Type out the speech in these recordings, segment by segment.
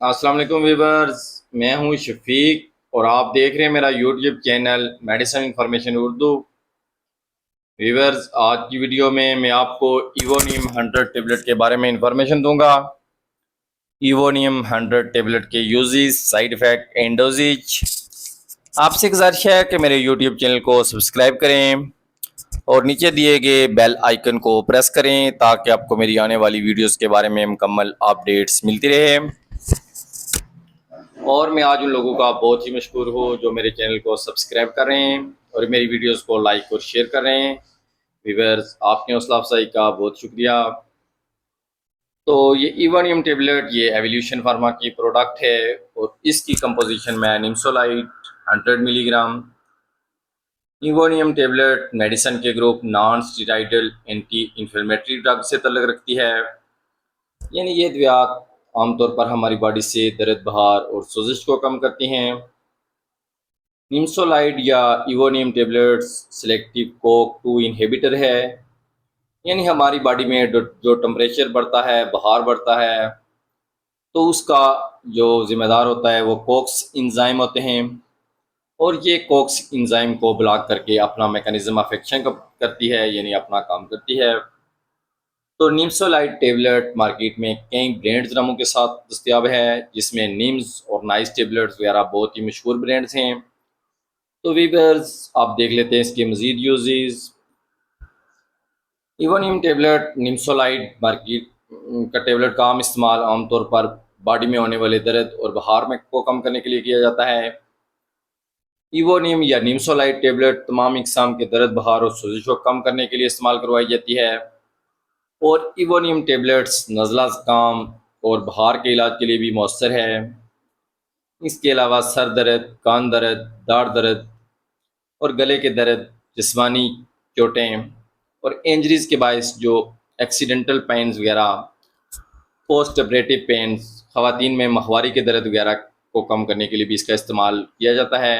अस्सलाम वालेकुम वीवर्स। मैं हूं शफीक और आप देख रहे हैं मेरा YouTube channel medicine information Urdu. Viewers, आज की वीडियो में मैं आपको इवोनियम 100 टेबलेट के बारे में इंफॉर्मेशन दूंगा। इवोनियम 100 टेबलेट के uses, side effect and doses. आपसे गुजारिश है कि मेरे यूट्यूब चैनल को सब्सक्राइब करें और नीचे दिए गए बेल आइकन को प्रेस करें ताकि आपको मेरी आने वाली वीडियोस के बारे में मुकम्मल अपडेट्स मिलती रहे। और मैं आज उन लोगों का बहुत ही मशहूर हूँ जो मेरे चैनल को सब्सक्राइब कर रहे हैं और मेरी वीडियोस को लाइक और शेयर कर रहे हैं। व्यूअर्स, आपकी हौसला अफजाई का बहुत शुक्रिया। तो ये इवानियम टेबलेट ये एवोल्यूशन फार्मा की प्रोडक्ट है और इसकी कंपोजिशन में निम्सोलाइट 100 मिलीग्राम। इवोनियम टेबलेट मेडिसिन के group non steroidal anti inflammatory drug से तल्लुक़ रखती है। यानी ये दवाइयाँ आमतौर पर हमारी बॉडी से दर्द, बहार और सोजिश को कम करती हैं। निम्सोलाइड या इवोनियम टेबलेट्स सेलेक्टिव कोक 2 इनहिबिटर है। यानी हमारी बॉडी में जो टेम्परेचर बढ़ता है, बहार बढ़ता है, तो उसका जो ज़िम्मेदार होता है वो कोक्स एंजाइम होते हैं और ये कोक्स एंजाइम को ब्लॉक करके अपना मैकेनिज्म ऑफ एक्शन करती है, यानी अपना काम करती है। तो निम्सोलाइड टेबलेट मार्केट में कई ब्रांड्स नामों के साथ दस्तियाब है, जिसमें निम्स और नाइस टेबलेट्स वगैरह बहुत ही मशहूर ब्रांड्स हैं। तो वीवर्स, आप देख लेते हैं इसके मज़ीद यूजेस। इवोनियम टेबलेट निम्सोलाइड मार्केट का टेबलेट का आम इस्तेमाल आमतौर पर बॉडी में होने वाले दर्द और बुखार में को कम करने के लिए किया जाता है। इवोनियम या निम्सोलाइड टेबलेट तमाम इकसाम के दर्द, बुखार और सोजिश को कम करने के लिए इस्तेमाल करवाई जाती है। और इवोनियम टेबलेट्स नज़ला ज़ुकाम और बुखार के इलाज के लिए भी मौसर है। इसके अलावा सर दर्द, कान दर्द, दाढ़ दर्द और गले के दर्द, जिस्मानी चोटें और इंजरीज़ के बायस जो एक्सीडेंटल पेन्स वगैरह, पोस्ट ऑपरेटिव पेन्स, ख़वातीन में माहवारी के दर्द वगैरह को कम करने के लिए भी इसका इस्तेमाल किया जाता है।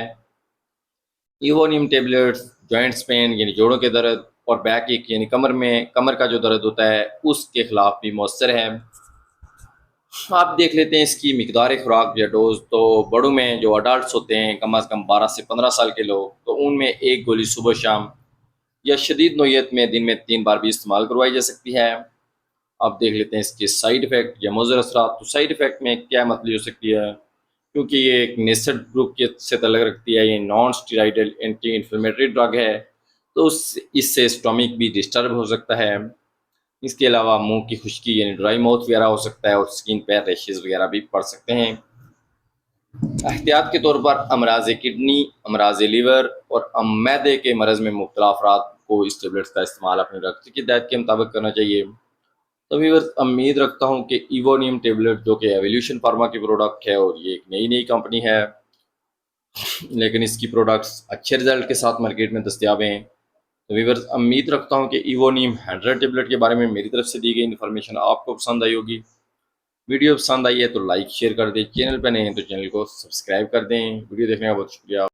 इवोनियम टेबलेट्स जॉइंट्स पेन यानी जोड़ों के दर्द और बैक एक यानी कमर का जो दर्द होता है उसके ख़िलाफ़ भी मौसर है। आप देख लेते हैं इसकी मिकदार खुराक या डोज। तो बड़ों में जो अडल्ट होते हैं, कम अज़ कम 12 से 15 साल के लोग, तो उनमें एक गोली सुबह शाम या शदीद नोयत में दिन में 3 बार भी इस्तेमाल करवाई जा सकती है। अब देख लेते हैं इसके साइड इफ़ेक्ट या मुज़र असरात। तो साइड इफ़ेक्ट में क्या मतलब हो सकती है, क्योंकि ये एक नेस्टेड ग्रुप के से तल्लुक़ रखती है, ये non steroidal anti inflammatory drug है, तो इससे स्टोमिक भी डिस्टर्ब हो सकता है। इसके अलावा मुंह की खुश्की यानी ड्राई माउथ वगैरह हो सकता है और स्किन पर रैशेज़ वगैरह भी पड़ सकते हैं। एहतियात के तौर पर अमराज किडनी, अमराज लीवर और मैदे के मरज़ में मुब्तला अफराद को इस टेबलेट्स का इस्तेमाल अपने डॉक्टर की हिदायत के मुताबिक करना चाहिए। तो व्यूअर्स, उम्मीद रखता हूँ कि इवोनियम टेबलेट जो कि एवोल्यूशन फार्मा की प्रोडक्ट है और ये एक नई कंपनी है, लेकिन इसकी प्रोडक्ट्स अच्छे रिजल्ट के साथ मार्केट में दस्तियाब हैं। तो व्यूअर्स, उम्मीद रखता हूँ कि इवोनियम 100 टेबलेट के बारे में मेरी तरफ से दी गई इन्फॉर्मेशन आपको पसंद आई होगी। वीडियो पसंद आई है तो लाइक शेयर कर दें, चैनल पर नए हैं तो चैनल को सब्सक्राइब कर दें। वीडियो देखने का बहुत शुक्रिया।